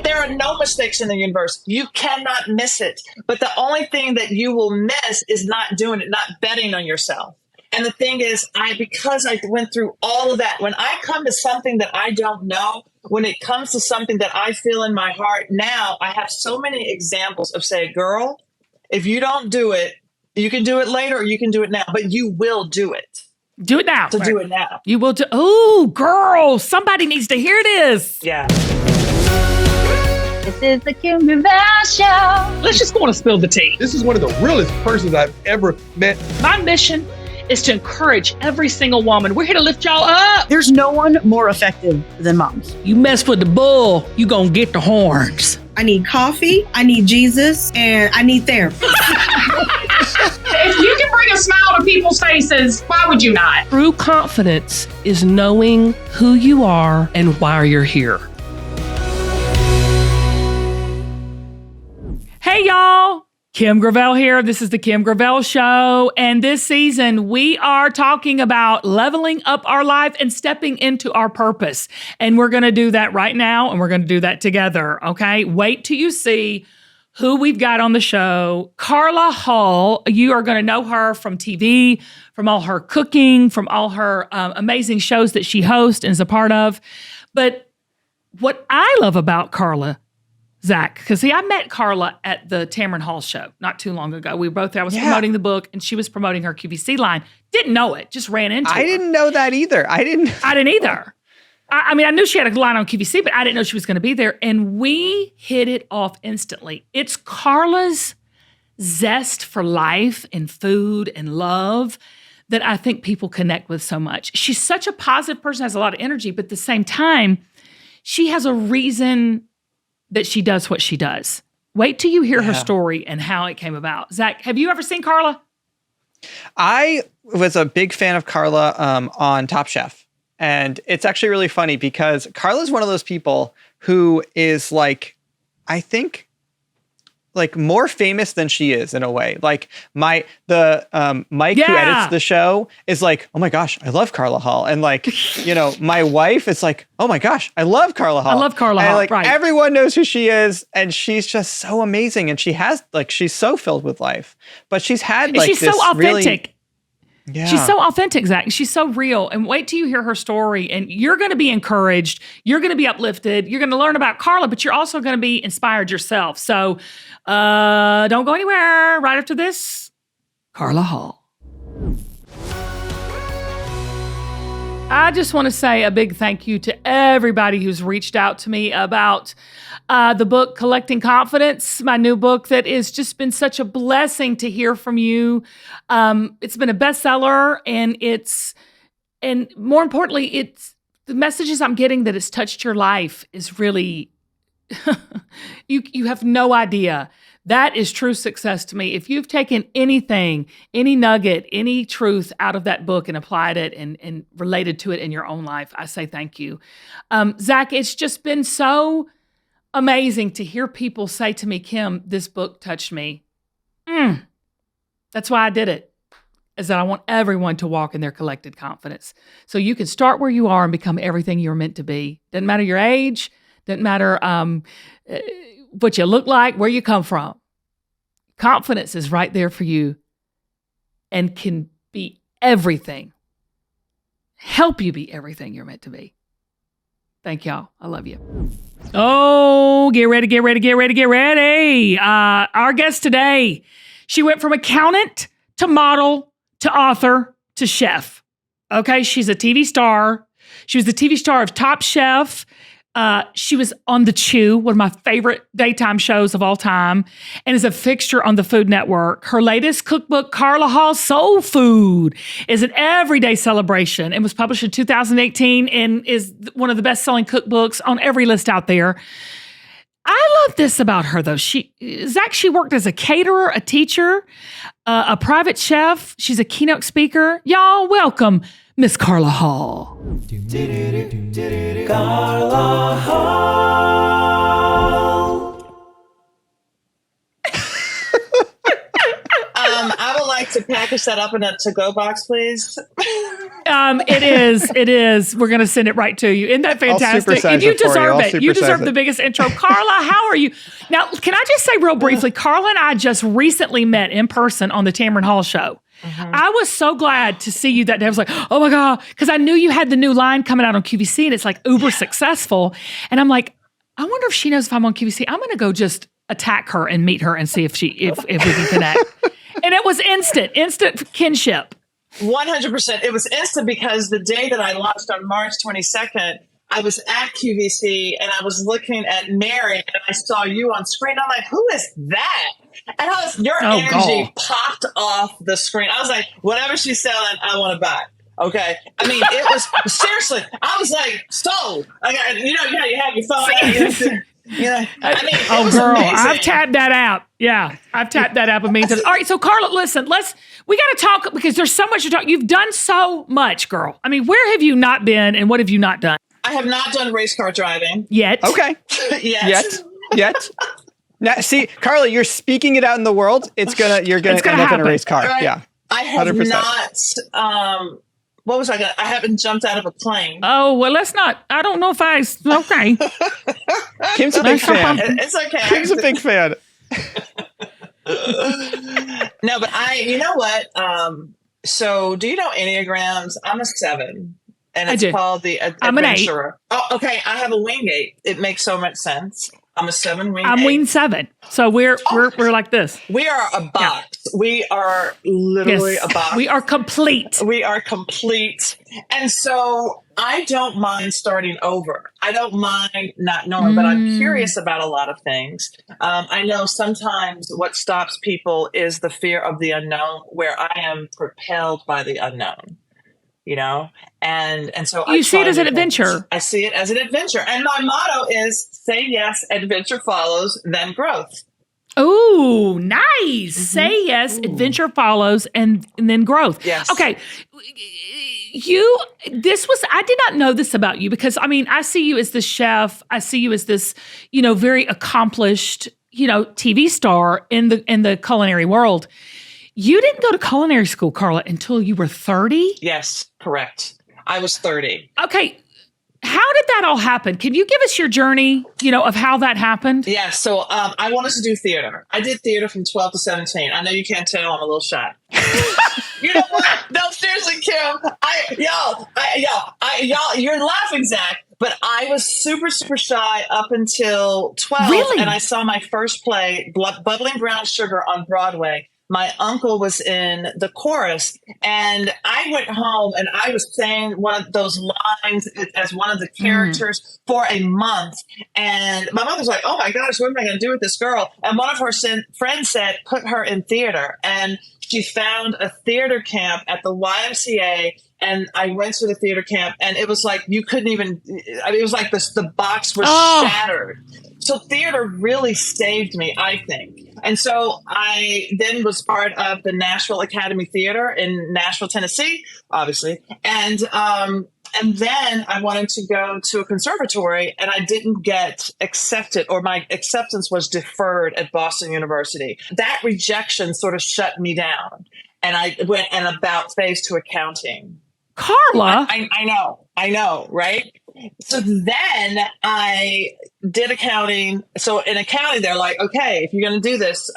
there are no mistakes in the universe. You cannot miss it. But the only thing that you will miss is not doing it, not betting on yourself. And the thing is, because I went through all of that, when I come to something that I don't know, when it comes to something that I feel in my heart, now I have so many examples of say, girl, if you don't do it, you can do it later or you can do it now, but you will do it. Do it now. So do it now. You will do. Oh, girl, somebody needs to hear this. Yeah. This is the Kim Gravel Show. Let's just go on and spill the tea. This is one of the realest persons I've ever met. My mission is to encourage every single woman. We're here to lift y'all up. There's no one more effective than moms. You mess with the bull, you gonna get the horns. I need coffee, I need Jesus, and I need therapy. If you can bring a smile to people's faces, why would you not? True confidence is knowing who you are and why you're here. Hey, y'all. Kim Gravel here. This is the Kim Gravel Show. And this season, we are talking about leveling up our life and stepping into our purpose. And we're going to do that right now. And we're going to do that together. Okay. Wait till you see who we've got on the show. Carla Hall. You are going to know her from TV, from all her cooking, from all her amazing shows that she hosts and is a part of. But what I love about Carla, Zach, because see, I met Carla at the Tamron Hall show not too long ago. We were both there. I was promoting the book, and she was promoting her QVC line. Didn't know it, just ran into her. I didn't know that either. I didn't either. I mean, I knew she had a line on QVC, but I didn't know she was going to be there. And we hit it off instantly. It's Carla's zest for life and food and love that I think people connect with so much. She's such a positive person, has a lot of energy, but at the same time, she has a reason that she does what she does. Wait till you hear her story and how it came about. Zach, have you ever seen Carla? I was a big fan of Carla on Top Chef. And it's actually really funny because Carla's one of those people who is like, I think, like more famous than she is in a way. Like Mike who edits the show is like, oh my gosh, I love Carla Hall. And like, you know, my wife is like, oh my gosh, I love Carla Hall. I love Carla Hall, like, right. Everyone knows who she is. And she's just so amazing. And she has like, she's so filled with life, but she's had like, she's so authentic. Yeah. She's so authentic, Zach. She's so real. And wait till you hear her story and you're going to be encouraged. You're going to be uplifted. You're going to learn about Carla, but you're also going to be inspired yourself. So don't go anywhere. Right after this, Carla Hall. I just want to say a big thank you to everybody who's reached out to me about the book, Collecting Confidence, my new book that has just been such a blessing to hear from you. It's been a bestseller, and more importantly, it's the messages I'm getting that it's touched your life is really, you have no idea. That is true success to me. If you've taken anything, any nugget, any truth out of that book and applied it and related to it in your own life, I say thank you. Zach, it's just been so amazing to hear people say to me, Kim, this book touched me. That's why I did it, is that I want everyone to walk in their collected confidence. So you can start where you are and become everything you're meant to be. Doesn't matter your age, doesn't matter what you look like, where you come from. Confidence is right there for you and can be everything. Help you be everything you're meant to be. Thank y'all. I love you. Oh, get ready, get ready, get ready, get ready. Our guest today, she went from accountant to model to author to chef. Okay, she's a TV star. She was the TV star of Top Chef. She was on The Chew, one of my favorite daytime shows of all time, and is a fixture on the Food Network. Her latest cookbook, Carla Hall Soul Food, is an everyday celebration and was published in 2018 and is one of the best-selling cookbooks on every list out there. I love this about her, though. She worked as a caterer, a teacher, a private chef. She's a keynote speaker. Y'all, welcome Miss Carla Hall. Carla Hall. I would like to package that up in a to-go box, please. It is. We're going to send it right to you. Isn't that fantastic? And you deserve it. You deserve the biggest intro. Carla, how are you? Now, can I just say real briefly, Carla and I just recently met in person on the Tamron Hall show. I was so glad to see you that day. I was like, oh my God, because I knew you had the new line coming out on QVC and it's like uber successful. And I'm like, I wonder if she knows if I'm on QVC. I'm going to go just attack her and meet her and see if we can connect. And it was instant kinship. 100%. It was instant because the day that I launched on March 22nd, I was at QVC and I was looking at Mary and I saw you on screen. I'm like, who is that? And your energy popped off the screen. I was like, whatever she's selling, I want to buy. Okay. I mean, it was seriously, I was like, sold. You have your phone. Oh, girl, amazing. I've tapped that app. Yeah, I've tapped that app a million times. All right, so Carla, listen, we got to talk because there's so much to talk. You've done so much, girl. I mean, where have you not been and what have you not done? I have not done race car driving. Yet. Okay. Yet. Now, see, Carla, you're speaking it out in the world. You're gonna end up in a race car. Right. Yeah. I have 100%. Not. What was I gonna? I haven't jumped out of a plane. Oh well, let's not. I don't know if I. Okay. Kim's a big fan. It's okay. Kim's a big fan. No, but you know what? So do you know Enneagrams? I'm a 7. And it's called the Adventurer. I'm an 8. Oh, okay. I have a wing 8. It makes so much sense. I'm a 7 wing. I'm 8. wing 7. So we're like this. We are a box. Yeah. We are literally a box. We are complete. We are complete. And so I don't mind starting over. I don't mind not knowing, but I'm curious about a lot of things. I know sometimes what stops people is the fear of the unknown, where I am propelled by the unknown. And so you see it as an adventure. I see it as an adventure. And my motto is say yes, adventure follows, then growth. Oh, nice. Mm-hmm. Say yes, adventure follows, and then growth. Yes. Okay. I did not know this about you because, I mean, I see you as the chef. I see you as this, very accomplished, TV star in the culinary world. You didn't go to culinary school, Carla, until you were 30? Yes, correct. I was 30. Okay. How did that all happen? Can you give us your journey, of how that happened? Yeah. So I wanted to do theater. I did theater from 12 to 17. I know you can't tell I'm a little shy. You know what? No, seriously, Kim. Y'all, you're laughing, Zach. But I was super, super shy up until 12. Really? And I saw my first play, Bubbling Brown Sugar, on Broadway. My uncle was in the chorus, and I went home and I was saying one of those lines as one of the characters for a month. And my mother's like, oh my gosh, what am I going to do with this girl? And one of her friends said, put her in theater. And she found a theater camp at the YMCA. And I went to the theater camp, and it was like you couldn't even. It was like the box was shattered. So theater really saved me, I think. And so I then was part of the Nashville Academy Theater in Nashville, Tennessee, obviously. And then I wanted to go to a conservatory, and I didn't get accepted, or my acceptance was deferred at Boston University. That rejection sort of shut me down, and I went an about face to accounting. Carla. I know, right? So then I did accounting. So in accounting, they're like, okay, if you're going to do this,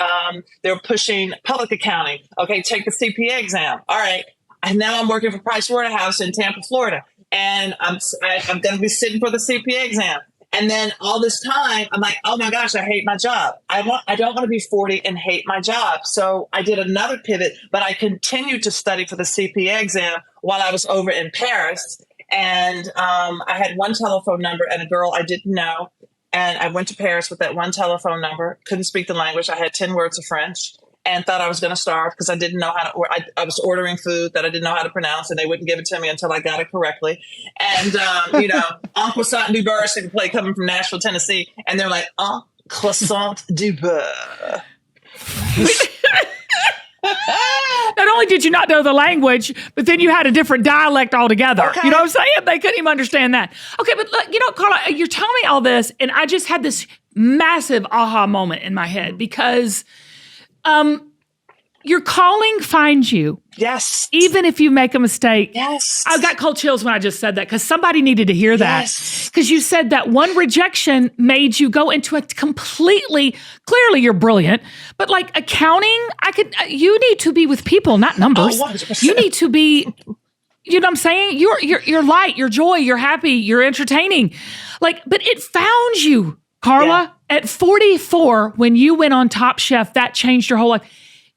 they're pushing public accounting. Okay, take the CPA exam. All right. And now I'm working for Pricewaterhouse in Tampa, Florida. And I'm going to be sitting for the CPA exam. And then all this time, I'm like, oh my gosh, I hate my job. I don't want to be 40 and hate my job. So I did another pivot, but I continued to study for the CPA exam while I was over in Paris. And I had one telephone number and a girl I didn't know. And I went to Paris with that one telephone number, couldn't speak the language. I had 10 words of French and thought I was going to starve because I didn't know how to, I was ordering food that I didn't know how to pronounce, and they wouldn't give it to me until I got it correctly. And, Un croissant du beurre, so I could play coming from Nashville, Tennessee. And they're like, Un croissant du beurre. Not only did you not know the language, but then you had a different dialect altogether. Okay. You know what I'm saying? They couldn't even understand that. Okay, but Carla, you're telling me all this, and I just had this massive aha moment in my head because your calling finds you. Yes. Even if you make a mistake. Yes. I got cold chills when I just said that because somebody needed to hear that. Yes. Because you said that one rejection made you go into a clearly you're brilliant, but like accounting, you need to be with people, not numbers. 100%. You need to be, you know what I'm saying? You're light, you're joy, you're happy, you're entertaining. Like, but it found you, Carla, at 44 when you went on Top Chef. That changed your whole life.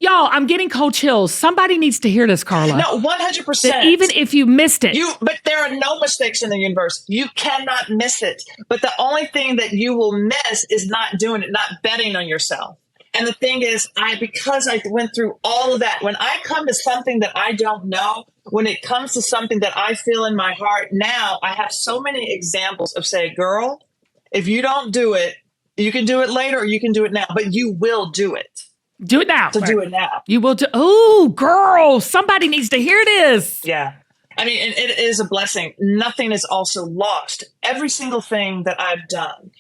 Y'all, I'm getting cold chills. Somebody needs to hear this, Carla. No, 100%. That even if you missed it. But there are no mistakes in the universe. You cannot miss it. But the only thing that you will miss is not doing it, not betting on yourself. And the thing is, because I went through all of that, when I come to something that I don't know, when it comes to something that I feel in my heart, now I have so many examples of say, girl, if you don't do it, you can do it later or you can do it now, but you will do it. Do it now. So do it now. You will do. Oh, girl, somebody needs to hear this. Yeah. I mean, and it is a blessing. Nothing is also lost. Every single thing that I've done,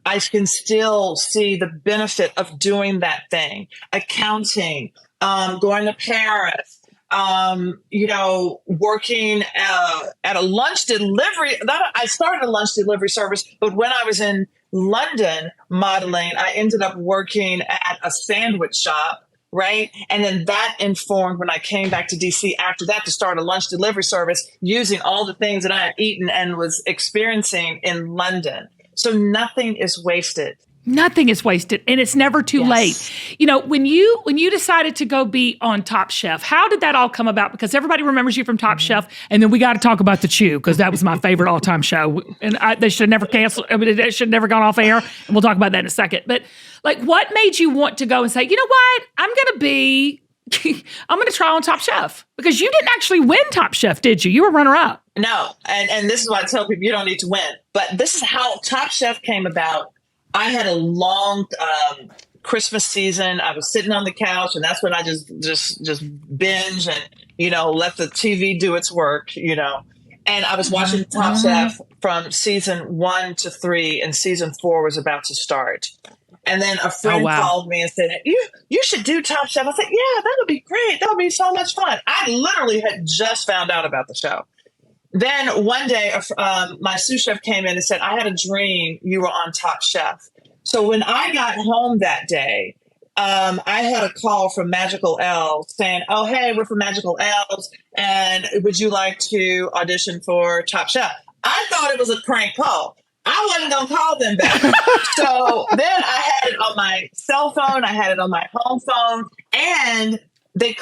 I can still see the benefit of doing that thing. Accounting, going to Paris, working at a lunch delivery. I started a lunch delivery service, but when I was in London modeling, I ended up working at a sandwich shop, right? And then that informed when I came back to DC after that to start a lunch delivery service using all the things that I had eaten and was experiencing in London. So nothing is wasted. Nothing is wasted, and it's never too late. You know, when you decided to go be on Top Chef, how did that all come about? Because everybody remembers you from Top Chef, and then we got to talk about The Chew because that was my favorite all-time show, and they should have never canceled. I mean, it should have never gone off air, and we'll talk about that in a second. But like, what made you want to go and say, you know what, I'm going to try on Top Chef? Because you didn't actually win Top Chef, did you? You were runner-up. No, and this is why I tell people you don't need to win. But this is how Top Chef came about. I had a long Christmas season. I was sitting on the couch, and that's when I just binge and, let the TV do its work, And I was watching Top Chef from season 1 to 3, and season 4 was about to start. And then a friend called me and said, you should do Top Chef. I said, yeah, that would be great. That would be so much fun. I literally had just found out about the show. Then one day, my sous chef came in and said, I had a dream you were on Top Chef. So when I got home that day, I had a call from Magical Elves saying, oh, hey, we're from Magical Elves, and would you like to audition for Top Chef? I thought it was a prank call. I wasn't going to call them back. So then I had it on my cell phone. I had it on my home phone, and they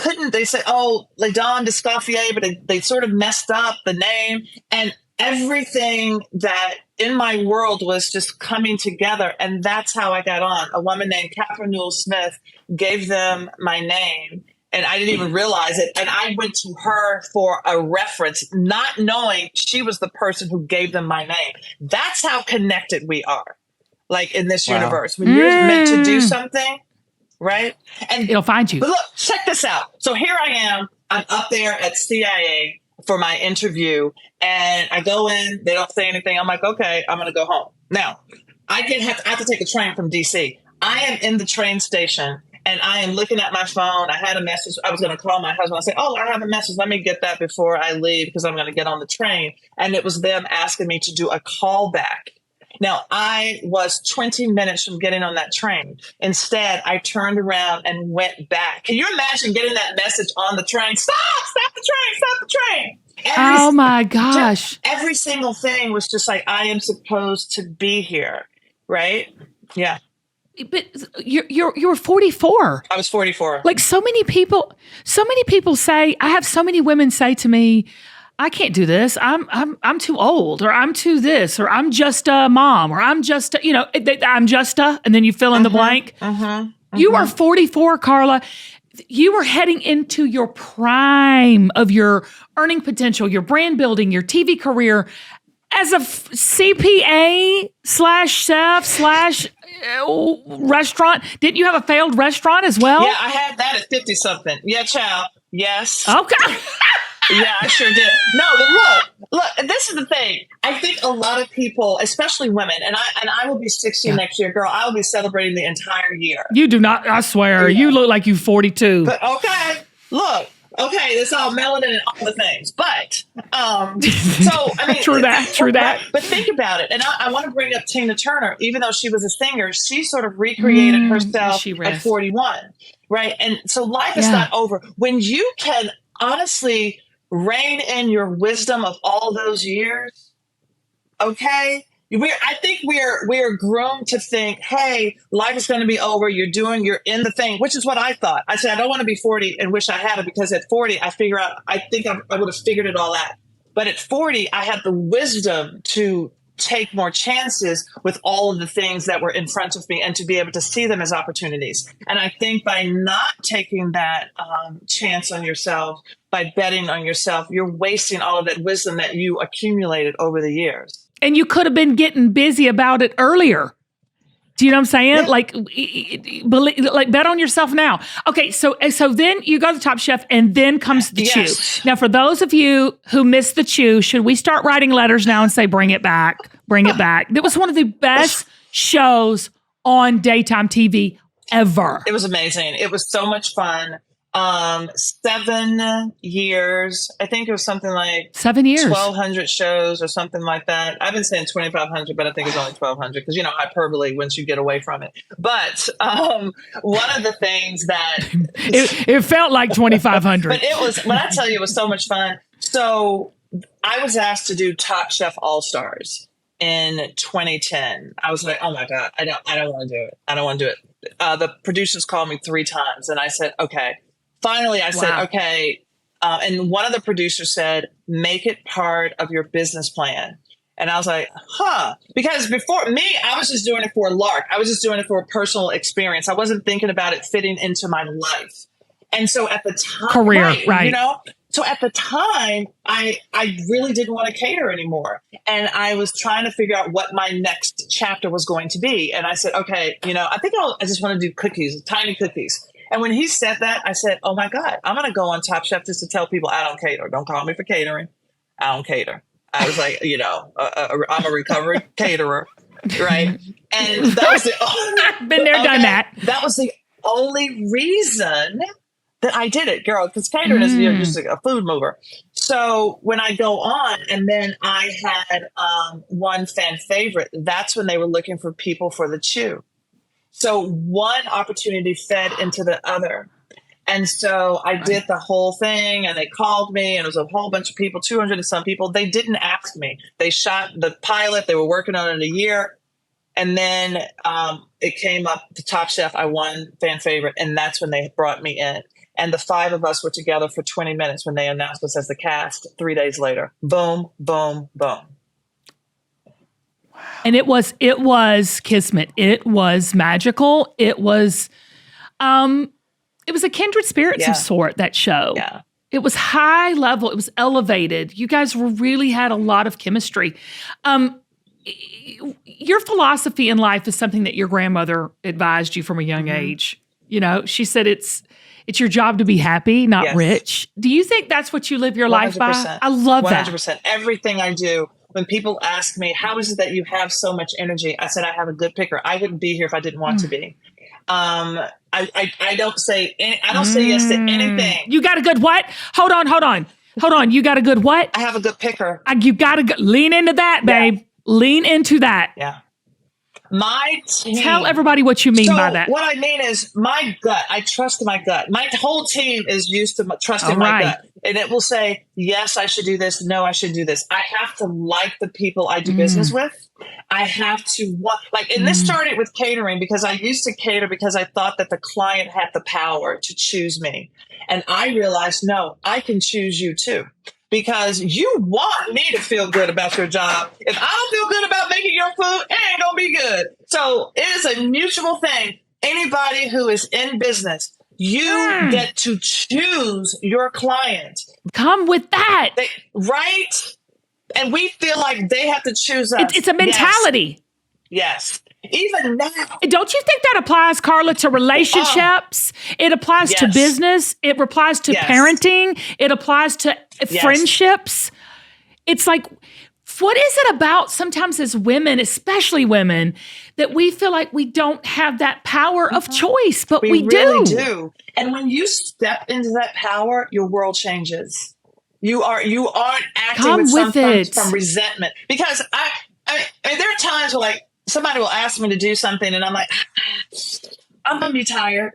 said, oh, LaDon Descoffier, but they sort of messed up the name, and everything that in my world was just coming together. And that's how I got on. A woman named Catherine Newell Smith gave them my name, and I didn't even realize it. And I went to her for a reference, not knowing she was the person who gave them my name. That's how connected we are, like in this universe. When you're meant to do something, right? And it'll find you. But look, check this out. So here I am. I'm up there at CIA for my interview, and I go in. They don't say anything. I'm like, okay, I'm going to go home. Now, I have to take a train from DC. I am in the train station, and I am looking at my phone. I had a message. I was going to call my husband. I said, oh, I have a message. Let me get that before I leave because I'm going to get on the train. And it was them asking me to do a callback. Now, I was 20 minutes from getting on that train. Instead, I turned around and went back. Can you imagine getting that message on the train? Stop the train. Oh my gosh. Every single thing was just like, I am supposed to be here. Right? Yeah. But you were 44. I was 44. Like so many people say, I have so many women say to me, I can't do this. I'm too old, or I'm too this, or I'm just a mom, or I'm just I'm just a, and then you fill in the blank. You are 44, Carla. You are heading into your prime of your earning potential, your brand building, your TV career as a CPA /chef /restaurant. Didn't you have a failed restaurant as well? Yeah, I had that at 50 something. Yeah, child. Yes. Okay. Yeah, I sure did. No, but look, this is the thing. I think a lot of people, especially women, and I will be 60 next year, girl. I will be celebrating the entire year. You do not, I swear. Yeah. You look like you're 42. But okay, look. Okay, it's all melanin and all the things. But, so, I mean. True that. But think about it. And I want to bring up Tina Turner. Even though she was a singer, she sort of recreated herself at 41. Right? And so life is not over. When you can honestly rein in your wisdom of all those years, okay? I think we're groomed to think, hey, life is going to be over. You're in the thing, which is what I thought. I said, I don't want to be 40 and wish I had it, because at 40, I think I would have figured it all out. But at 40, I had the wisdom to take more chances with all of the things that were in front of me and to be able to see them as opportunities. And I think by not taking that chance on yourself, by betting on yourself, you're wasting all of that wisdom that you accumulated over the years. And you could have been getting busy about it earlier. Do you know what I'm saying? Yeah. Like bet on yourself now. Okay, so then you go to Top Chef, and then comes the chew. Now, for those of you who missed the chew, should we start writing letters now and say, bring it back, bring it back? It was one of the best shows on daytime TV ever. It was amazing. It was so much fun. 7 years. I think it was something like 7 years, 1,200 shows or something like that. I've been saying 2,500, but I think it's only 1,200 because, hyperbole once you get away from it. But one of the things that it felt like 2,500, but it was, when I tell you, it was so much fun. So I was asked to do Top Chef All-Stars in 2010. I was like, oh my God, I don't want to do it. I don't want to do it. The producers called me 3 times and I said, okay. Finally, I said, okay. And one of the producers said, make it part of your business plan. And I was like, because before me, I was just doing it for a lark. I was just doing it for a personal experience. I wasn't thinking about it fitting into my life. And so at the time, career, right. So at the time, I really didn't want to cater anymore. And I was trying to figure out what my next chapter was going to be. And I said, okay, I think I just want to do cookies, tiny cookies. And when he said that, I said, oh my God, I'm going to go on Top Chef just to tell people I don't cater. Don't call me for catering. I don't cater. I was like, I'm a recovered caterer. Right. And that was been there, done that. That was the only reason that I did it, girl, because catering is just a food mover. So when I go on, and then I had one fan favorite, that's when they were looking for people for the chew. So one opportunity fed into the other. And so I did the whole thing, and they called me, and it was a whole bunch of people, 200 and some people. They didn't ask me. They shot the pilot. They were working on it a year. And then it came up to Top Chef. I won fan favorite, and that's when they brought me in. And the 5 of us were together for 20 minutes when they announced us as the cast 3 days later. Boom, boom, boom. And it was kismet. It was magical. It was a kindred spirits of sort, that show. Yeah. It was high level. It was elevated. You guys really had a lot of chemistry. Your philosophy in life is something that your grandmother advised you from a young age. She said it's your job to be happy, not rich. Do you think that's what you live your 100%. Life by? I love 100%. That. 100%. Everything I do. When people ask me, how is it that you have so much energy? I said, I have a good picker. I wouldn't be here if I didn't want to be. I don't say yes to anything. You got a good what? Hold on. You got a good what? I have a good picker. You got to lean into that, babe. Yeah. Lean into that. Yeah. My team. Tell everybody what you mean by that. What I mean is my gut. I trust my gut. My whole team is used to trusting my gut. And it will say, yes, I should do this. No, I should do this. I have to like the people I do business with. I have to and this started with catering, because I used to cater because I thought that the client had the power to choose me. And I realized, no, I can choose you too. Because you want me to feel good about your job. If I don't feel good about making your food, it ain't going to be good. So it is a mutual thing. Anybody who is in business, you get to choose your client. Come with that. Right? And we feel like they have to choose us. It's a mentality. Yes. Even now. Don't you think that applies, Carla, to relationships? It applies to business. It applies to parenting. It applies to friendships. It's like, what is it about sometimes as women, especially women, that we feel like we don't have that power of choice, but we really do. And when you step into that power, your world changes. You aren't acting with from resentment. Because I mean, there are times where like somebody will ask me to do something and I'm like, I'm going to be tired.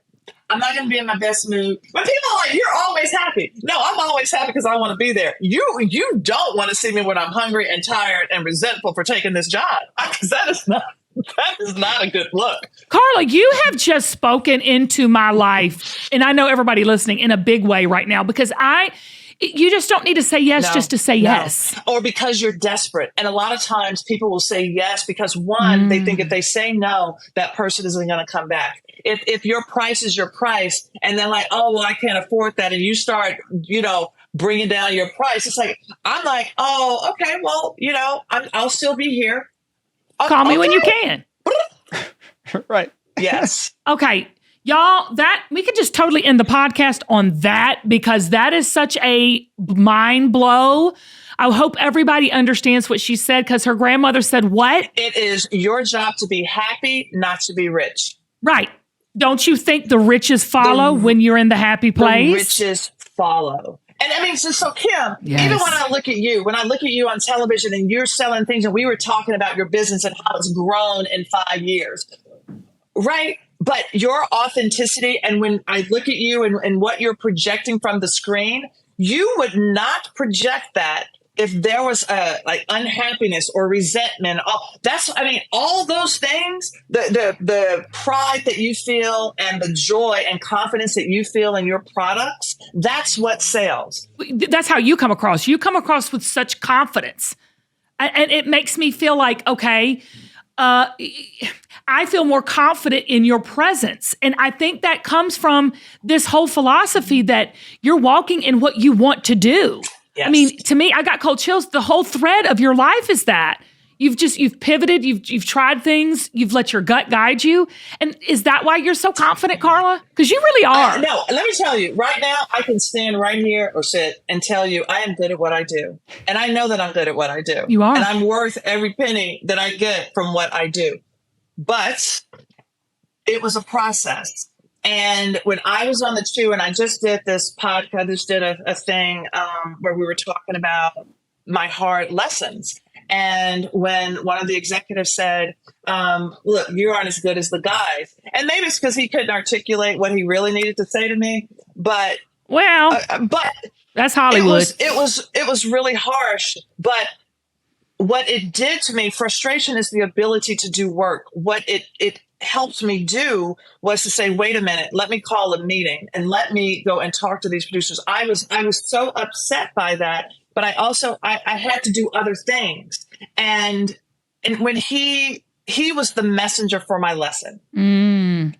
I'm not going to be in my best mood. But people are like, you're always happy. No, I'm always happy because I want to be there. You don't want to see me when I'm hungry and tired and resentful for taking this job. Because that is not a good look. Carla, you have just spoken into my life. And I know everybody listening in a big way right now because you just don't need to say yes just to say yes. Or because you're desperate. And a lot of times people will say yes because one, they think if they say no, that person isn't going to come back. If your price is your price and then like, oh, well, I can't afford that. And you start, bringing down your price. It's like, I'm like, oh, okay, well, I'll still be here. Call me when you can. Right. Yes. Okay. Y'all, that we could just totally end the podcast on that because that is such a mind blow. I hope everybody understands what she said because her grandmother said what? It is your job to be happy, not to be rich. Right. Don't you think the riches follow when you're in the happy place? The riches follow. And I mean, so Kim, even when I look at you on television and you're selling things and we were talking about your business and how it's grown in 5 years, right? But your authenticity, and when I look at you and what you're projecting from the screen, you would not project that if there was like unhappiness or resentment. All those things, the pride that you feel and the joy and confidence that you feel in your products, that's what sells. That's how you come across. You come across with such confidence. And it makes me feel like, okay, I feel more confident in your presence. And I think that comes from this whole philosophy that you're walking in what you want to do. Yes. I mean, to me, I got cold chills. The whole thread of your life is that you've pivoted, you've tried things, you've let your gut guide you. And is that why you're so confident, Carla? Because you really are. No, let me tell you, right now, I can stand right here or sit and tell you I am good at what I do. And I know that I'm good at what I do. You are. And I'm worth every penny that I get from what I do. But it was a process. And when I was on the Chew, and I just did this podcast, just did a thing where we were talking about my hard lessons. And when one of the executives said, look, you aren't as good as the guys. And maybe it's because he couldn't articulate what he really needed to say to me. But that's Hollywood. It was really harsh. But what it did to me, frustration is the ability to do work. What it helped me do was to say, wait a minute, let me call a meeting and let me go and talk to these producers. I was so upset by that, but I also, I had to do other things. And when he was the messenger for my lesson. And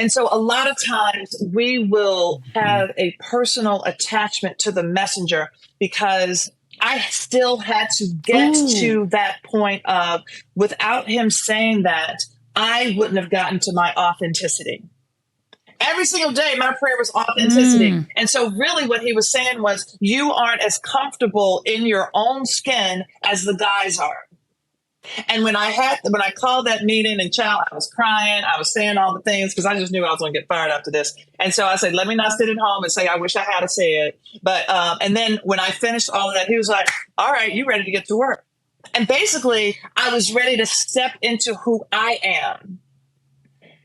so a lot of times we will have a personal attachment to the messenger because I still had to get to that point of, without him saying that, I wouldn't have gotten to my authenticity. Every single day, my prayer was authenticity. And so really what he was saying was, you aren't as comfortable in your own skin as the guys are. And when I called that meeting and child, I was crying, I was saying all the things because I just knew I was going to get fired after this. And so I said, let me not sit at home and say, I wish I had to say it. But, and then when I finished all of that, he was like, all right, you ready to get to work? And basically I was ready to step into who I am.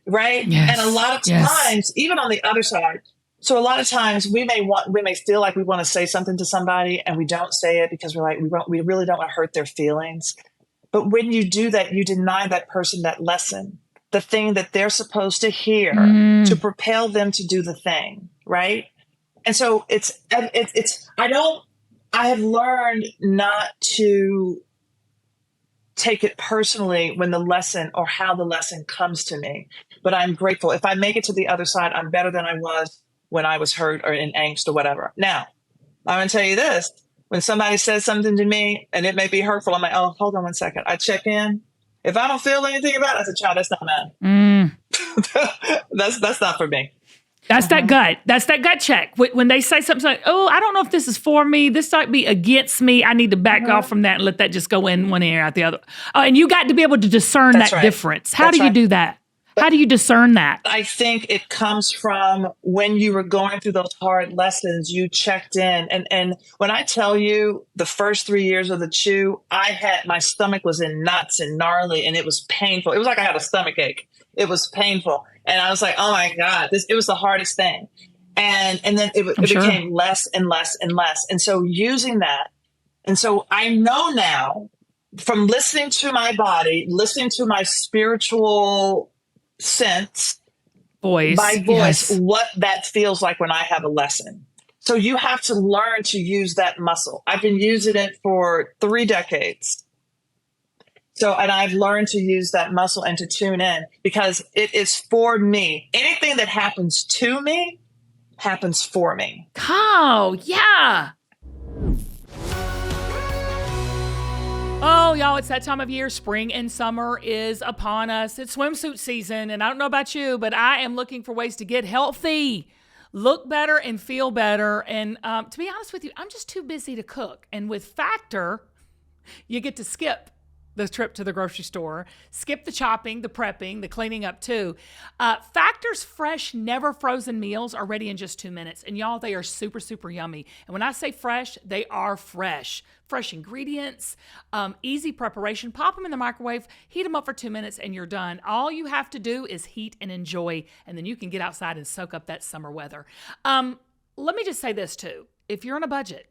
Right. Yes. And a lot of times, even on the other side, so a lot of times we may feel like we want to say something to somebody and we don't say it because we're like, we really don't want to hurt their feelings. But when you do that, you deny that person that lesson, the thing that they're supposed to hear to propel them to do the thing. Right. And so I have learned not to take it personally when the lesson or how the lesson comes to me. But I'm grateful. If I make it to the other side, I'm better than I was when I was hurt or in angst or whatever. Now, I'm going to tell you this. When somebody says something to me and it may be hurtful, I'm like, oh, hold on 1 second. I check in. If I don't feel anything about it, I say, child, that's not mine. That's not for me. That's that gut. That's that gut check. When they say something like, oh, I don't know if this is for me. This might be against me. I need to back off from that and let that just go in one ear out the other. And you got to be able to discern that difference. How do you do that? How do you discern that? I think it comes from when you were going through those hard lessons, you checked in. And when I tell you the first 3 years of the Chew, my stomach was in knots and gnarly, and it was painful. It was like I had a stomach ache. It was painful. And I was like, oh my God, it was the hardest thing. And then it became less and less and less. And so using that. And so I know now from listening to my body, listening to my spiritual sense, my voice, what that feels like when I have a lesson. So you have to learn to use that muscle. I've been using it for 3 decades. And I've learned to use that muscle and to tune in because it is for me. Anything that happens to me happens for me. Oh, yeah. Oh, y'all, it's that time of year. Spring and summer is upon us. It's swimsuit season, and I don't know about you, but I am looking for ways to get healthy, look better, and feel better. And to be honest with you, I'm just too busy to cook. And with Factor, you get to skip the trip to the grocery store, skip the chopping, the prepping, the cleaning up too. Factor's fresh, never frozen meals are ready in just 2 minutes. And y'all, they are super, super yummy. And when I say fresh, they are fresh. Fresh ingredients, easy preparation. Pop them in the microwave, heat them up for 2 minutes, and you're done. All you have to do is heat and enjoy, and then you can get outside and soak up that summer weather. Let me just say this too. If you're on a budget,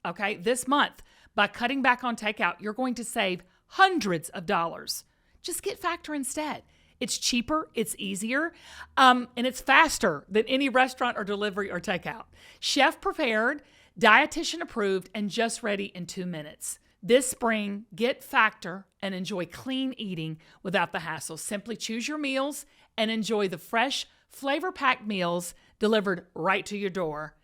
okay, this month, by cutting back on takeout, you're going to save hundreds of dollars. Just get Factor instead. It's cheaper, it's easier, and it's faster than any restaurant or delivery or takeout. Chef prepared, dietitian approved, and just ready in 2 minutes. This spring, get Factor and enjoy clean eating without the hassle. Simply choose your meals and enjoy the fresh, flavor-packed meals delivered right to your door.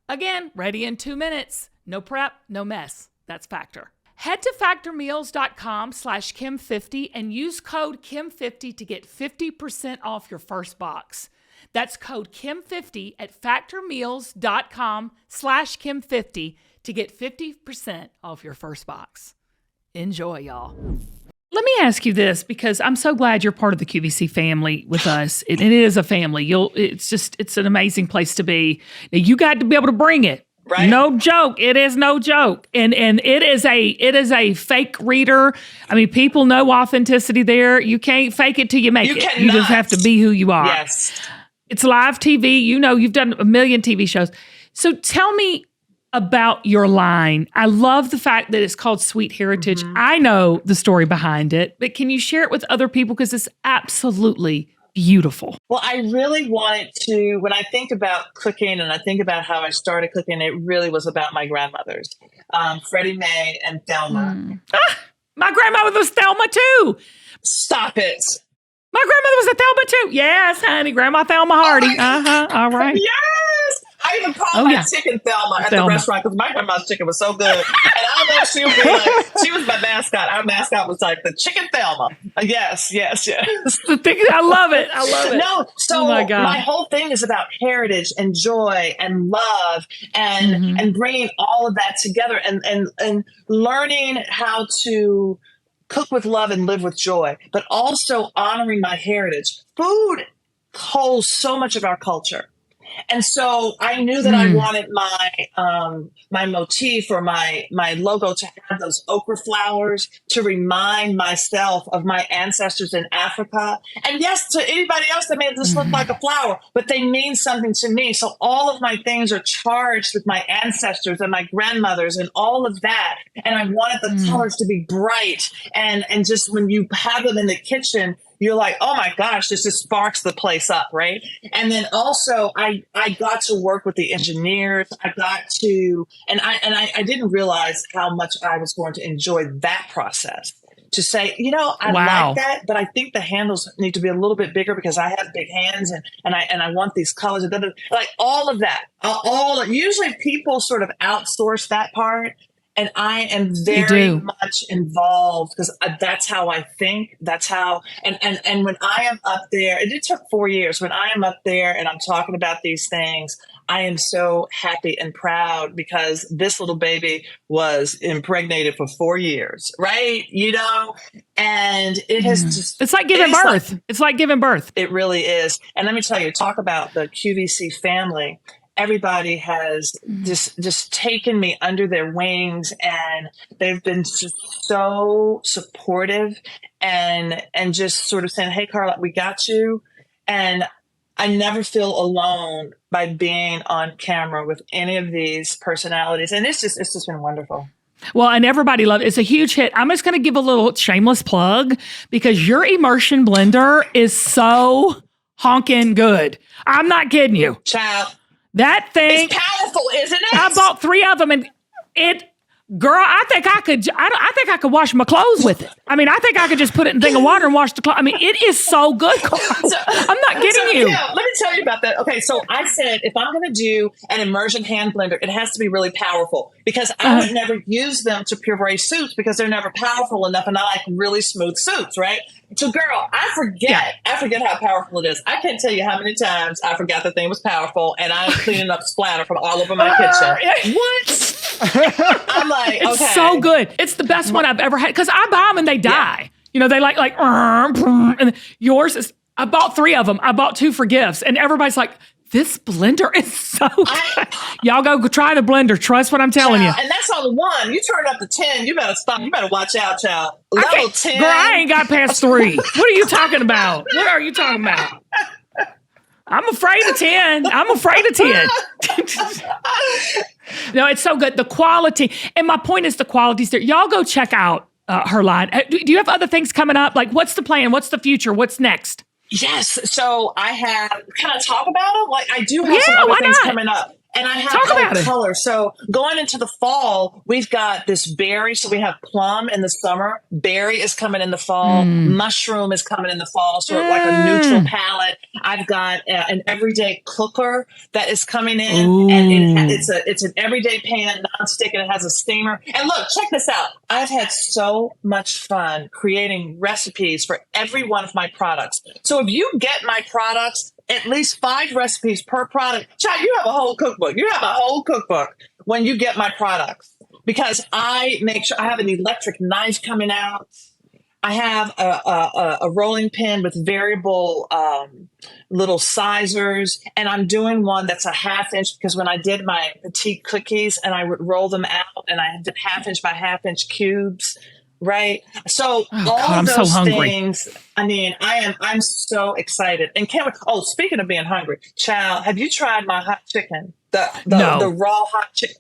Again, ready in 2 minutes. No prep, no mess. That's Factor. Head to factormeals.com/Kim50 and use code Kim50 to get 50% off your first box. That's code Kim50 at factormeals.com/Kim50 to get 50% off your first box. Enjoy, y'all. Let me ask you this, because I'm so glad you're part of the QVC family with us. It is a family. It's an amazing place to be. Now, you got to be able to bring it. Right. No joke. It is no joke. And it is a fake reader. I mean, people know authenticity there. You can't fake it till you make it. Cannot. You just have to be who you are. Yes. It's live TV. You know, you've done a million TV shows. So tell me about your line. I love the fact that it's called Sweet Heritage. Mm-hmm. I know the story behind it, but can you share it with other people? Because it's absolutely beautiful. Well, I really wanted to, when I think about cooking and I think about how I started cooking, it really was about my grandmothers, Freddie Mae and Thelma. My grandmother was Thelma too. Stop it. My grandmother was a Thelma too. Yes, honey. Grandma Thelma Hardy. All right. Yes. I even called my chicken Thelma at the restaurant because my grandma's chicken was so good. And I know she would be like, she was my mascot. Our mascot was like the chicken Thelma. Yes. I love it. No, so my whole thing is about heritage and joy and love and bringing all of that together and learning how to cook with love and live with joy, but also honoring my heritage. Food holds so much of our culture. And so I knew that I wanted my motif or my logo to have those okra flowers to remind myself of my ancestors in Africa. And yes, to anybody else that may just look like a flower, but they mean something to me. So all of my things are charged with my ancestors and my grandmothers and all of that. And I wanted the colors to be bright. And just when you have them in the kitchen, you're like, oh my gosh, this just sparks the place up, right? And then also I got to work with the engineers. I didn't realize how much I was going to enjoy that process. To say, I like that, but I think the handles need to be a little bit bigger because I have big hands and I want these colors. Like all of that. Usually people sort of outsource that part. And I am very much involved because that's how I think. That's how, and when I am up there, and it took 4 years, when I am up there and I'm talking about these things, I am so happy and proud because this little baby was impregnated for 4 years, right? And it has just... It's like giving birth. It's like giving birth. It really is. And let me tell you, talk about the QVC family. Everybody has just taken me under their wings, and they've been just so supportive and just sort of saying, "Hey, Carla, we got you." And I never feel alone by being on camera with any of these personalities. And it's just been wonderful. Well, and everybody loves it. It's a huge hit. I'm just going to give a little shameless plug because your immersion blender is so honking good. I'm not kidding you. Child. That thing. It's powerful, isn't it? I bought 3 of them and girl, I think I could wash my clothes with it. I mean, I think I could just put it in a thing of water and wash the clothes. I mean, it is so good. I'm not kidding you. Yeah, let me tell you about that. Okay, so I said, if I'm going to do an immersion hand blender, it has to be really powerful because I would never use them to puree suits because they're never powerful enough, and I like really smooth suits, right? So, girl, I forget how powerful it is. I can't tell you how many times I forgot the thing was powerful, and I'm cleaning up splatter from all over my kitchen. What? I'm like, it's okay. so good. It's the best one I've ever had because I buy them and they die. They like and yours is. I bought 3 of them. I bought 2 for gifts, and everybody's like, "This blender is so good." Y'all go try the blender. Trust what I'm telling you. And that's on 1. You turn up to 10. You better stop. You better watch out, child. Level 10. Girl, I ain't got past 3. What are you talking about? What are you talking about? I'm afraid of 10. I'm afraid of 10. No, it's so good. The quality. And my point is the quality's there. Y'all go check out her line. Do you have other things coming up? Like, what's the plan? What's the future? What's next? Yes. So I have, can I talk about them? Like, I do have some other things coming up. And I have color. So going into the fall, we've got this berry. So we have plum in the summer. Berry is coming in the fall. Mushroom is coming in the fall. Sort of like a neutral palette. I've got an everyday cooker that is coming in. Ooh. And it's an everyday pan, nonstick, and it has a steamer. And look, check this out. I've had so much fun creating recipes for every one of my products. So if you get my products, at least 5 recipes per product. Child, you have a whole cookbook. You have a whole cookbook when you get my products because I make sure I have an electric knife coming out. I have a rolling pin with variable little sizers, and I'm doing one that's a 1/2 inch because when I did my petite cookies and I would roll them out and I did 1/2 inch by 1/2 inch cubes. Right. So all those things, I mean, I'm so excited. And speaking of being hungry, child, have you tried my hot chicken? The raw hot chicken.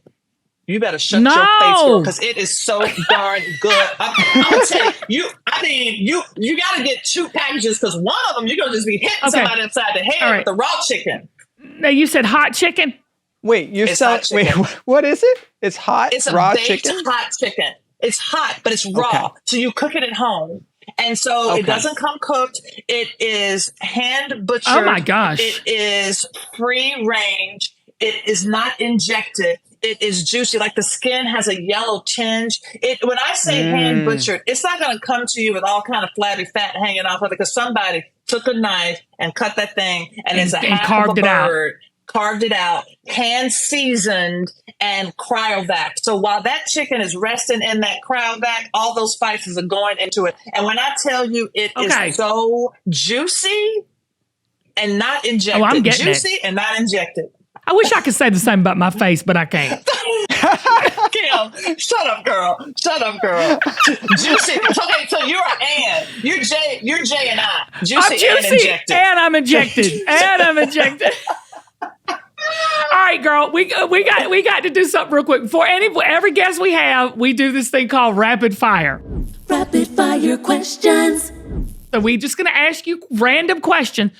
You better shut your face, because it is so darn good. I'm gonna tell you, you got to get 2 packages because one of them you're gonna just be hitting somebody upside the head with the raw chicken. Now you said hot chicken. Wait, what is it? It's hot. It's a raw baked chicken. Hot chicken. It's hot, but it's raw. Okay. So you cook it at home. And so it doesn't come cooked. It is hand butchered. Oh my gosh. It is free range. It is not injected. It is juicy. Like the skin has a yellow tinge. When I say hand butchered, it's not going to come to you with all kind of flabby fat hanging off of it because somebody took a knife and cut that thing and it's a half of a bird. Carved it out, hand seasoned, and cryovac. So while that chicken is resting in that cryovac, all those spices are going into it. And when I tell you it is so juicy and not injected. Oh, I'm getting juicy and not injected. I wish I could say the same about my face, but I can't. Kim, shut up, girl. Shut up, girl. Juicy. Okay, so you're Ann. You're J and I. Juicy, I'm juicy and injected. And I'm injected. And I'm injected. All right, girl, we got to do something real quick. For every guest we have, we do this thing called rapid fire. Rapid fire questions. So we just going to ask you random question,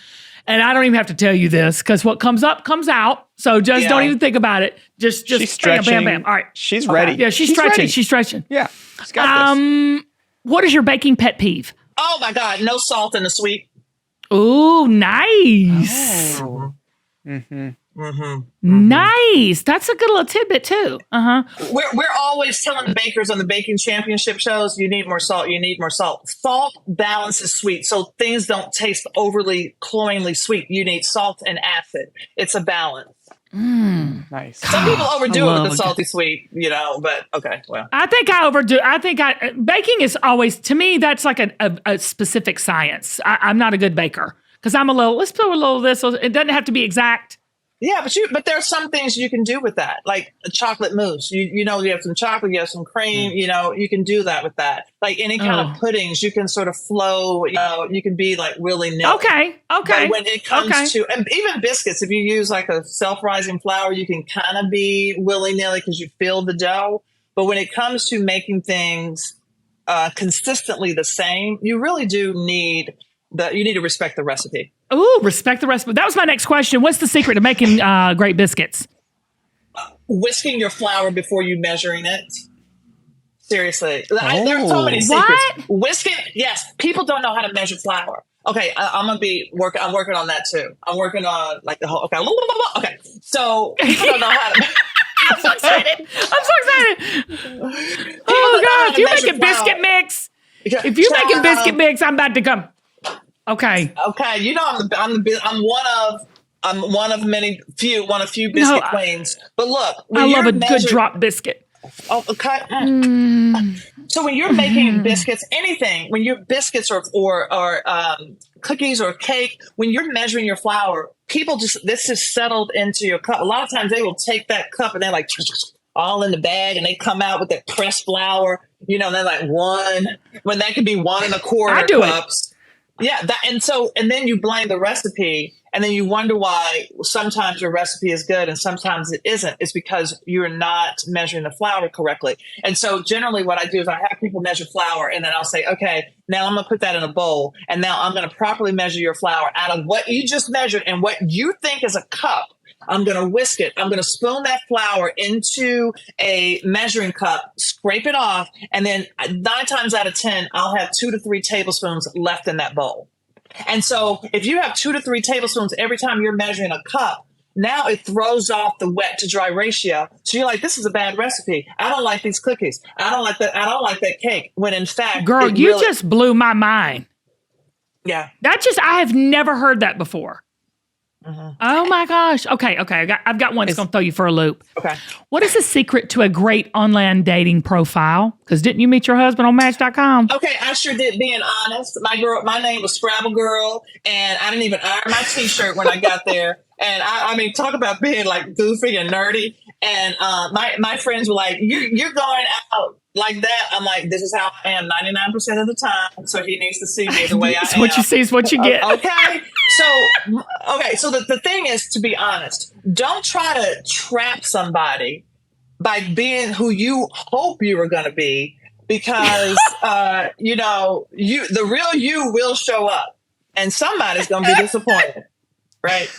and I don't even have to tell you this because what comes up comes out. So just don't even think about it. Just she's stretching. Bam, bam, bam. All right, she's ready. Yeah, she's stretching. Ready. She's stretching. Yeah, she's got this. What is your baking pet peeve? Oh my God, no salt in the sweet. Ooh, nice. Oh. Mm-hmm. Nice. That's a good little tidbit too. We're always telling the bakers on the baking championship shows, you need more salt. You need more salt. Salt balances sweet, so things don't taste overly cloyingly sweet. You need salt and acid. It's a balance. Nice. Some people overdo it with the salty sweet, but okay. Well, I think I overdo. Baking is always, to me, that's like a specific science. I'm not a good baker because I'm let's put a little of this. It doesn't have to be exact. Yeah, but there are some things you can do with that, like a chocolate mousse. You have some chocolate, you have some cream. You can do that with that. Like any kind of puddings, you can sort of flow. You can be like willy-nilly. Okay. But when it comes to, and even biscuits, if you use like a self-rising flour, you can kind of be willy-nilly because you feel the dough. But when it comes to making things consistently the same, you really do need you need to respect the recipe. Ooh, respect the recipe. That was my next question. What's the secret to making great biscuits? Whisking your flour before you measuring it. Seriously. There are so many secrets. Whisking, yes. People don't know how to measure flour. Okay, I'm working on that too. I'm working on like the whole, okay. So people don't know how to I'm so excited. Oh God, if you're making biscuit mix, I'm about to come. Okay. I'm one of few biscuit queens. But look, I love a good drop biscuit. Oh, okay. So when you're making biscuits, when you're biscuits or cookies or cake, when you're measuring your flour, this is settled into your cup. A lot of times they will take that cup and they're like all in the bag, and they come out with that pressed flour. And they're like when that could be 1 1/4 cups. Yeah, and then you blame the recipe, and then you wonder why sometimes your recipe is good and sometimes it isn't. It's because you're not measuring the flour correctly. And so generally what I do is I have people measure flour, and then I'll say, okay, now I'm going to put that in a bowl, and now I'm going to properly measure your flour out of what you just measured and what you think is a cup. I'm going to whisk it. I'm going to spoon that flour into a measuring cup, scrape it off, and then 9 times out of 10, I'll have 2 to 3 tablespoons left in that bowl. And so if you have 2 to 3 tablespoons every time you're measuring a cup, now it throws off the wet to dry ratio. So you're like, this is a bad recipe. I don't like these cookies. I don't like that cake. When in fact, girl, you just blew my mind. Yeah. I have never heard that before. Oh my gosh. Okay. I've got one that's going to throw you for a loop. Okay. What is the secret to a great online dating profile? Because didn't you meet your husband on Match.com? Okay, I sure did. Being honest, my name was Scrabble Girl, and I didn't even iron my T-shirt when I got there. And I mean, talk about being like goofy and nerdy. And my friends were like, "You're going out like that?" I'm like, "This is how I am 99% of the time." So he needs to see me the way I am. What you see is what you get. Okay. So the thing is, to be honest, don't try to trap somebody by being who you hope you were going to be, because the real you will show up, and somebody's going to be disappointed, right?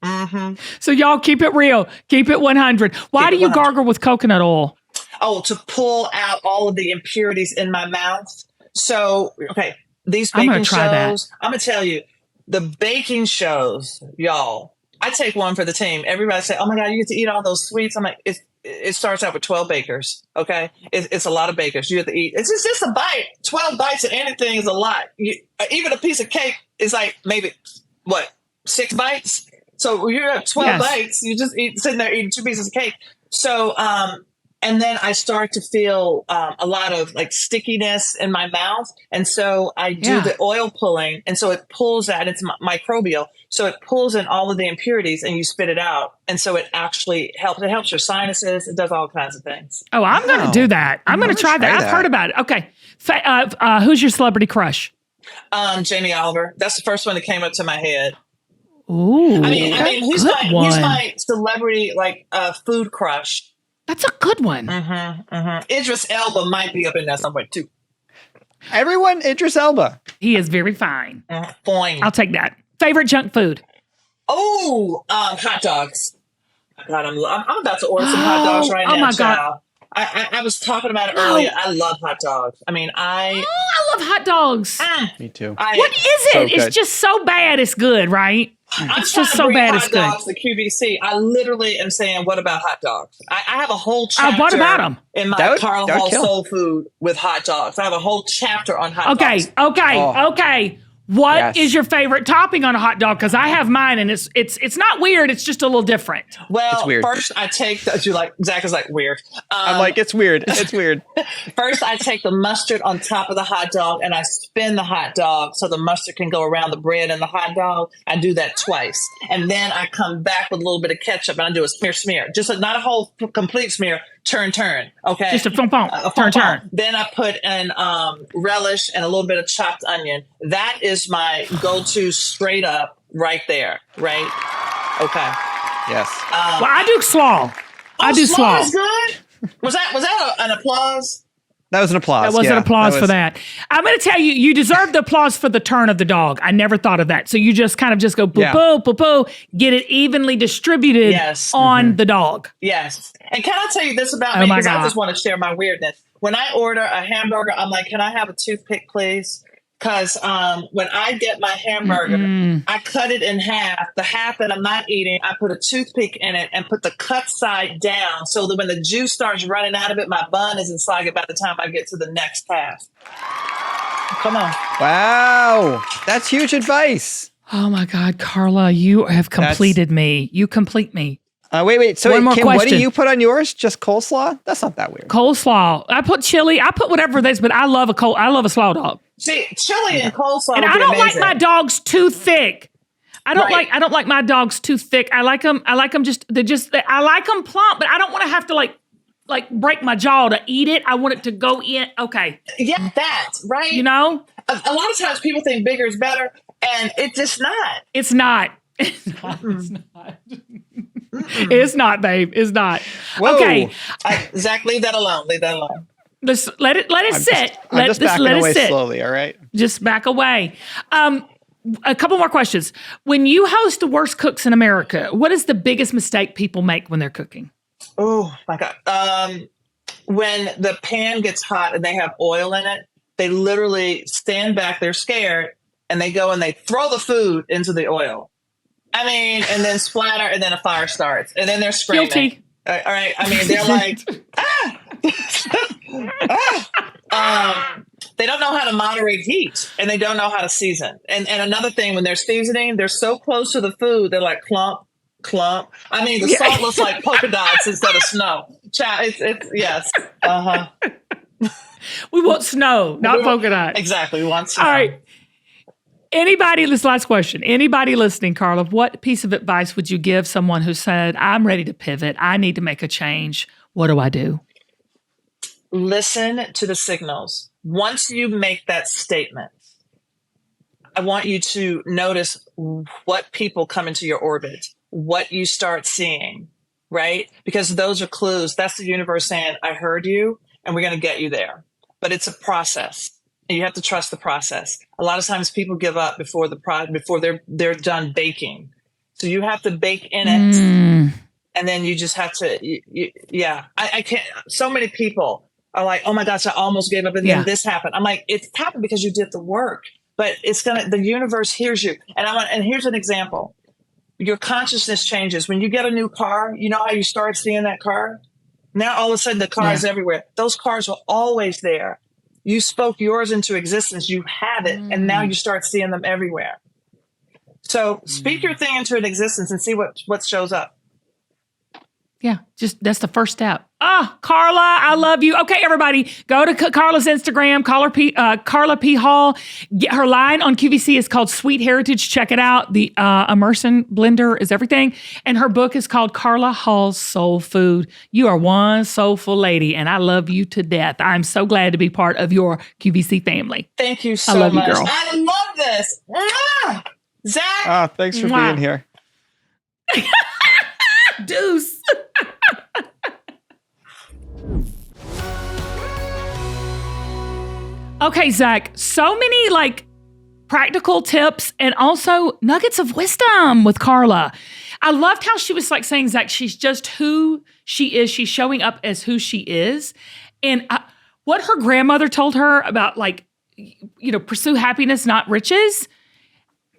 Mm-hmm. So y'all keep it real, keep it 100. Why do you gargle with coconut oil? Oh, to pull out all of the impurities in my mouth. So, okay, these baking shows, I'm going to tell you, the baking shows, y'all, I take one for the team. Everybody say, "Oh my God, you get to eat all those sweets." I'm like, it starts out with 12 bakers. Okay. It's a lot of bakers. You have to eat. It's just a bite. 12 bites of anything is a lot. Even a piece of cake is like maybe 6 bites. So you have 12 bites. You just sitting there eating 2 pieces of cake. So, and then I start to feel a lot of like stickiness in my mouth. And so I do the oil pulling. And so it pulls that. It's microbial. So it pulls in all of the impurities and you spit it out. And so it actually helps. It helps your sinuses. It does all kinds of things. Oh, I'm going to do that. I'm going to try that. I've heard about it. Okay. Who's your celebrity crush? Jamie Oliver. That's the first one that came up to my head. Ooh. I mean, he's my celebrity, food crush. That's a good one. Idris Elba might be up in there somewhere too. Everyone, Idris Elba. He is very fine. Fine. I'll take that. Favorite junk food? Oh, hot dogs. God, I'm about to order some hot dogs right now. Oh my God. I was talking about it earlier. I love hot dogs. I mean, I love hot dogs. Me too. What is it? It's just so bad. It's good, right? It's just so bad. It's good. Dogs to QVC. I literally am saying, what about hot dogs? I have a whole chapter. What about them? In my Carla Hall Soul Food with hot dogs. I have a whole chapter on hot dogs. Okay. What is your favorite topping on a hot dog? Because I have mine, and it's not weird. It's just a little different. Well, it's weird. First I take Zach is like weird. I'm like, it's weird. It's weird. First, I take the mustard on top of the hot dog, and I spin the hot dog so the mustard can go around the bread and the hot dog. I do that twice, and then I come back with a little bit of ketchup, and I do a smear. Just not a whole complete smear. Turn. Okay. Just a turn. Then I put in relish and a little bit of chopped onion. That is my go-to straight up right there. Right. Okay. Yes. Well, I do slaw. I do slaw. Is good. Was that an applause? That was an applause. That was an applause for that. I'm going to tell you, you deserve the applause for the turn of the dog. I never thought of that. So you just kind of just go boo, get it evenly distributed on the dog. Yes. And can I tell you this about me? Because I just want to share my weirdness. When I order a hamburger, I'm like, can I have a toothpick, please? Because when I get my hamburger, I cut it in half. The half that I'm not eating, I put a toothpick in it and put the cut side down so that when the juice starts running out of it, my bun isn't soggy by the time I get to the next half. Come on. Wow. That's huge advice. Oh, my God, Carla, you have completed me. You complete me. Wait. So, One more Kim, question. what do you put on yours? Just coleslaw? That's not that weird. Coleslaw. I put chili. I put whatever it is, but I love a slaw dog. See, chili and coleslaw. And I don't like my dogs too thick. I don't like my dogs too thick. I like them I like them plump, but I don't want to have to like break my jaw to eat it. I want it to go in. Okay. Yeah, that, right? You know? A lot of times people think bigger is better, and it's just not. It's not. It's not, babe. It's not. Whoa. Okay. Zach, leave that alone. Let it sit. I'm just backing away sit slowly, all right? Just back away. A couple more questions. When you host the Worst Cooks in America, what is the biggest mistake people make when they're cooking? Oh, my God. When the pan gets hot and they have oil in it, they literally stand back. They're scared, and they go and they throw the food into the oil. I mean, and then splatter, and then a fire starts, and then they're screaming. Guilty. All right. I mean, they're like, they don't know how to moderate heat, and they don't know how to season. And another thing, when they're seasoning, they're so close to the food, they're like clump. I mean, the salt looks like polka dots instead of snow. It's yes. We want snow, not polka dots. Exactly. We want snow. All right. This last question. Anybody listening, Carla, what piece of advice would you give someone who said, I'm ready to pivot, I need to make a change? What do I do? Listen to the signals. Once you make that statement, I want you to notice what people come into your orbit, what you start seeing, right? Because those are clues. That's the universe saying, I heard you, and we're going to get you there. But it's a process. And you have to trust the process. A lot of times people give up before they're done baking. So you have to bake in it, and then you just have to. I can't. So many people are like, "Oh my gosh, I almost gave up, and then this happened." I'm like, "It's happened because you did the work." But the universe hears you. And here's an example. Your consciousness changes when you get a new car. You know how you start seeing that car. Now all of a sudden the car is everywhere. Those cars were always there. You spoke yours into existence. You have it. And now you start seeing them everywhere. So speak your thing into an existence and see what shows up. Yeah, that's the first step. Carla, I love you. Okay, everybody, go to Carla's Instagram, Carla P. Hall. Get her line on QVC is called Sweet Heritage. Check it out. The immersion blender is everything. And her book is called Carla Hall's Soul Food. You are one soulful lady, and I love you to death. I'm so glad to be part of your QVC family. Thank you so much. I love you, girl. I love this. Zach. Thanks for being here. Deuce. Okay, Zach, so many practical tips and also nuggets of wisdom with Carla. I loved how she was saying, Zach, she's just who she is. She's showing up as who she is. And what her grandmother told her about pursue happiness, not riches.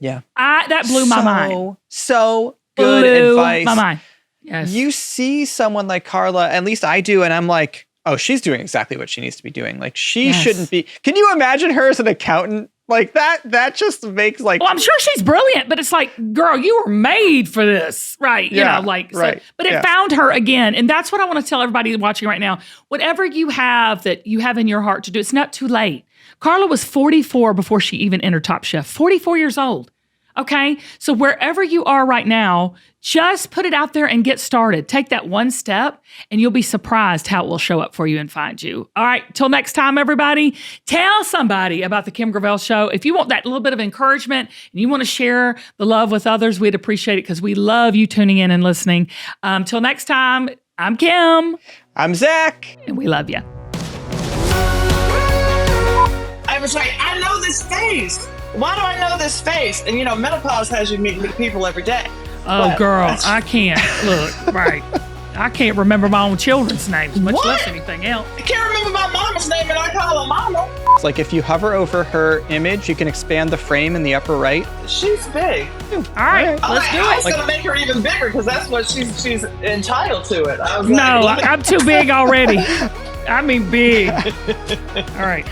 Yeah. That blew my mind. So good blew advice. My mind. Yes. You see someone like Carla, at least I do, and I'm like, oh, she's doing exactly what she needs to be doing. Like she shouldn't be. Can you imagine her as an accountant? Like that just makes like. Well, I'm sure she's brilliant, but it's like, girl, you were made for this, right? Yeah, you know, like, right. So, but it found her again, and that's what I want to tell everybody watching right now. Whatever you have that you have in your heart to do, it's not too late. Carla was 44 before she even entered Top Chef. 44 years old. Okay, so wherever you are right now, just put it out there and get started. Take that one step, and you'll be surprised how it will show up for you and find you. All right, till next time, everybody, tell somebody about the Kim Gravel Show. If you want that little bit of encouragement and you want to share the love with others, we'd appreciate it because we love you tuning in and listening. Till next time, I'm Kim. I'm Zach. And we love you. I was like, I know this face. Why do I know this face? And you know, menopause has you meet people every day. Oh, but girl, I can't. Look, right. I can't remember my own children's names, much less anything else. I can't remember my mama's name and I call her mama. It's like if you hover over her image, you can expand the frame in the upper right. She's big. All right, let's do it. I was going to make her even bigger because that's what she's entitled to it. I was no, like, I'm too big already. I mean big. All right.